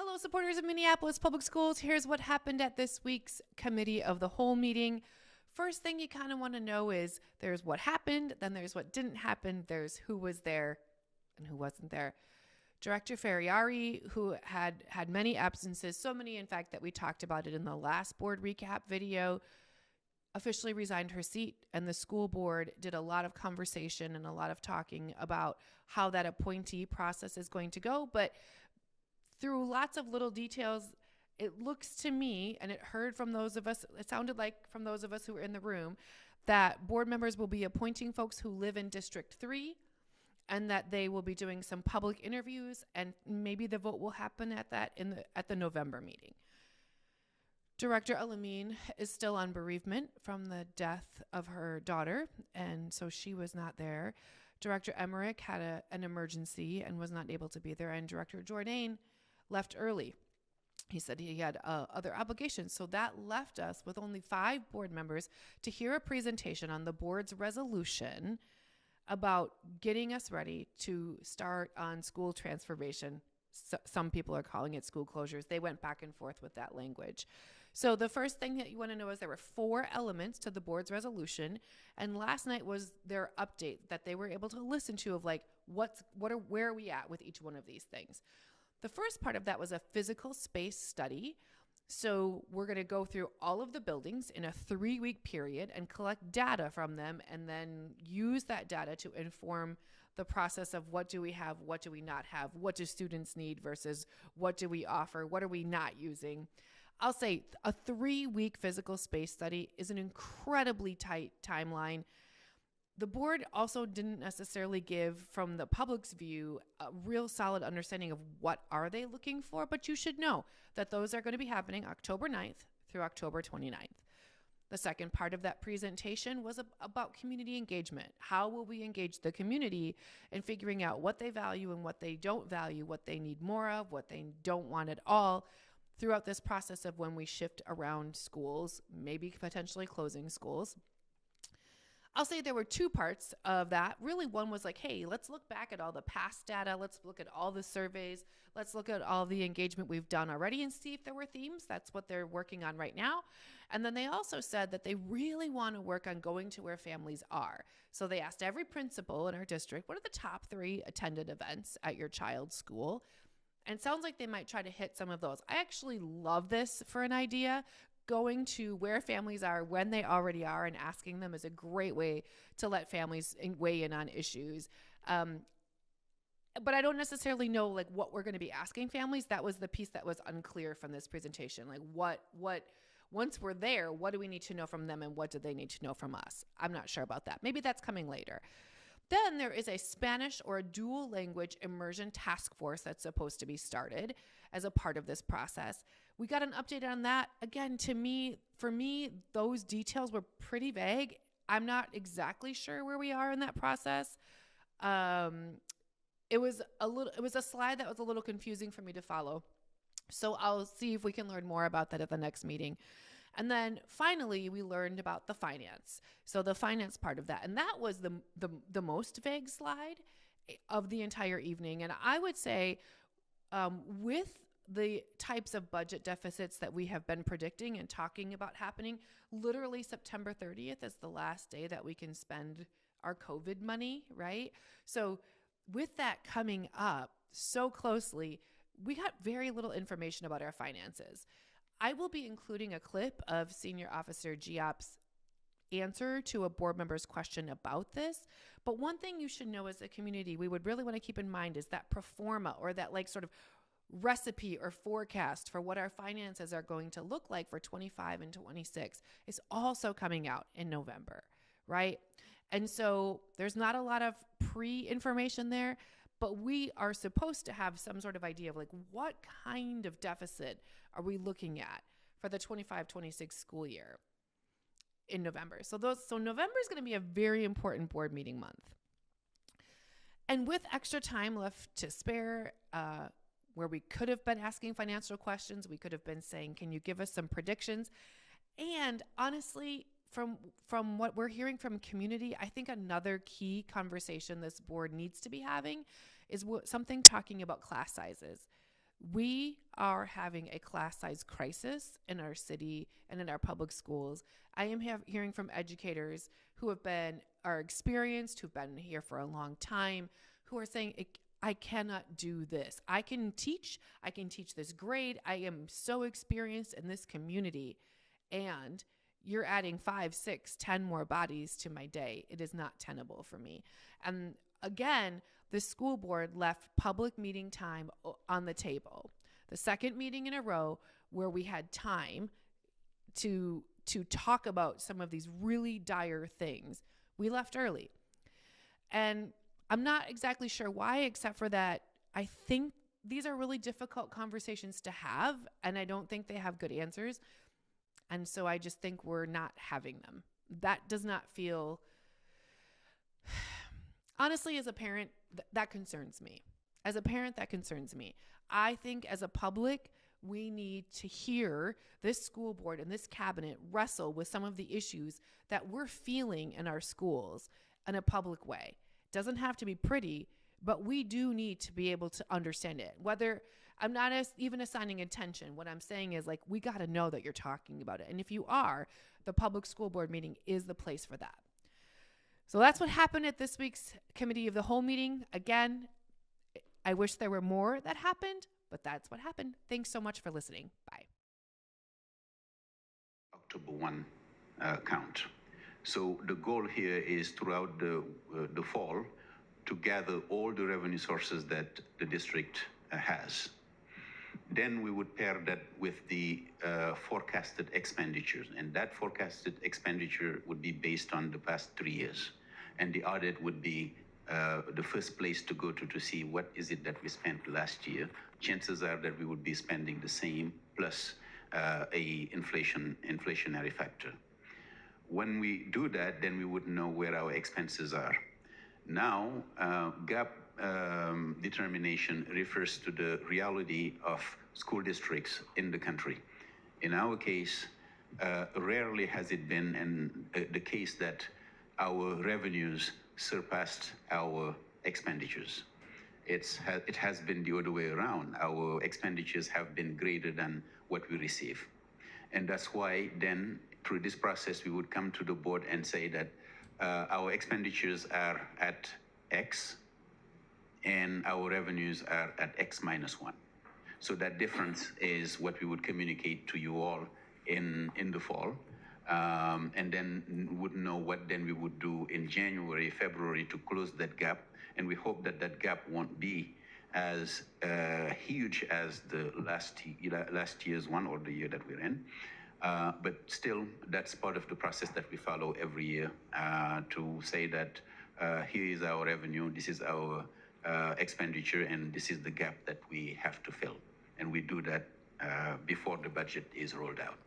Hello, supporters of Minneapolis Public Schools. Here's what happened at this week's Committee of the Whole meeting. First thing you kind of want to know is there's what happened, then there's what didn't happen, there's who was there and who wasn't there. Director Ferriari, who had many absences, so many, in fact, that we talked about it in the last board recap video, officially resigned her seat, and the school board did a lot of conversation and a lot of talking about how that appointee process is going to go. But through lots of little details, it looks to me, and it sounded like from those of us who were in the room, that board members will be appointing folks who live in District 3, and that they will be doing some public interviews, and maybe the vote will happen at the November meeting. Director Alameen is still on bereavement from the death of her daughter, and so she was not there. Director Emmerich had an emergency and was not able to be there, and Director Jourdain left early. He said he had other obligations. So that left us with only 5 board members to hear a presentation on the board's resolution about getting us ready to start on school transformation. Some people are calling it school closures. They went back and forth with that language. So the first thing that you want to know is there were 4 elements to the board's resolution. And last night was their update that they were able to listen to of like, where are we at with each one of these things. The first part of that was a physical space study. So we're going to go through all of the buildings in a 3-week period and collect data from them, and then use that data to inform the process of what do we have, what do we not have, what do students need versus what do we offer, what are we not using. I'll say a 3-week physical space study is an incredibly tight timeline. The board also didn't necessarily give, from the public's view, a real solid understanding of what are they looking for, but you should know that those are going to be happening October 9th through October 29th. The second part of that presentation was about community engagement. How will we engage the community in figuring out what they value and what they don't value, what they need more of, what they don't want at all throughout this process of when we shift around schools, maybe potentially closing schools. I'll say there were 2 parts of that. Really, one was like, hey, let's look back at all the past data. Let's look at all the surveys. Let's look at all the engagement we've done already and see if there were themes. That's what they're working on right now. And then they also said that they really want to work on going to where families are. So they asked every principal in our district, what are the top 3 attended events at your child's school? And it sounds like they might try to hit some of those. I actually love this for an idea. Going to where families are when they already are and asking them is a great way to let families weigh in on issues. But I don't necessarily know like what we're going to be asking families. That was the piece that was unclear from this presentation. Like what once we're there, what do we need to know from them and what do they need to know from us? I'm not sure about that. Maybe that's coming later. Then there is a Spanish or a dual language immersion task force that's supposed to be started as a part of this process. We got an update on that. Again, for me, those details were pretty vague. I'm not exactly sure where we are in that process. It was a slide that was a little confusing for me to follow. So I'll see if we can learn more about that at the next meeting. And then finally, we learned about the finance. So the finance part of that. And that was the most vague slide of the entire evening. And I would say with the types of budget deficits that we have been predicting and talking about happening, literally September 30th is the last day that we can spend our COVID money, right? So with that coming up so closely, we got very little information about our finances. I will be including a clip of Senior Officer Giop's answer to a board member's question about this. But one thing you should know as a community, we would really want to keep in mind is that pro forma, or that like sort of recipe or forecast for what our finances are going to look like for 25 and 26 is also coming out in November, right? And so there's not a lot of pre-information there, but we are supposed to have some sort of idea of like what kind of deficit are we looking at for the 25-26 school year in November. So November is going to be a very important board meeting month. And with extra time left to spare, where we could have been asking financial questions, we could have been saying, can you give us some predictions? And honestly, from what we're hearing from community, I think another key conversation this board needs to be having is something talking about class sizes. We are having a class size crisis in our city and in our public schools. I am hearing from educators who are experienced, who've been here for a long time, who are saying, I cannot do this. I can teach this grade. I am so experienced in this community. And you're adding 5, 6, 10 more bodies to my day. It is not tenable for me. And again, the school board left public meeting time on the table. The second meeting in a row where we had time to talk about some of these really dire things, we left early. And I'm not exactly sure why, except for that I think these are really difficult conversations to have, and I don't think they have good answers. And so I just think we're not having them. That does not feel, honestly, as a parent, that concerns me. As a parent, that concerns me. I think as a public, we need to hear this school board and this cabinet wrestle with some of the issues that we're feeling in our schools in a public way. It doesn't have to be pretty, but we do need to be able to understand it. Whether I'm not even assigning attention, what I'm saying is, like, we got to know that you're talking about it. And if you are, the public school board meeting is the place for that. So that's what happened at this week's committee of the whole meeting. Again, I wish there were more that happened, but that's what happened. Thanks so much for listening. Bye. October 1 count. So the goal here is throughout the fall to gather all the revenue sources that the district has. Then we would pair that with the forecasted expenditures, and that forecasted expenditure would be based on the past 3 years. And the audit would be the first place to go to see what is it that we spent last year. Chances are that we would be spending the same plus a inflationary factor. When we do that, then we would know where our expenses are. Now, gap determination refers to the reality of school districts in the country. In our case, rarely has it been the case that our revenues surpassed our expenditures. It has been the other way around. Our expenditures have been greater than what we receive. And that's why then, through this process, we would come to the board and say that our expenditures are at X and our revenues are at X minus 1. So that difference is what we would communicate to you all in the fall. And then would know what then we would do in January, February to close that gap. And we hope that that gap won't be as huge as the last year's one or the year that we're in. But still, that's part of the process that we follow every year to say that here is our revenue, this is our expenditure, and this is the gap that we have to fill. And we do that before the budget is rolled out.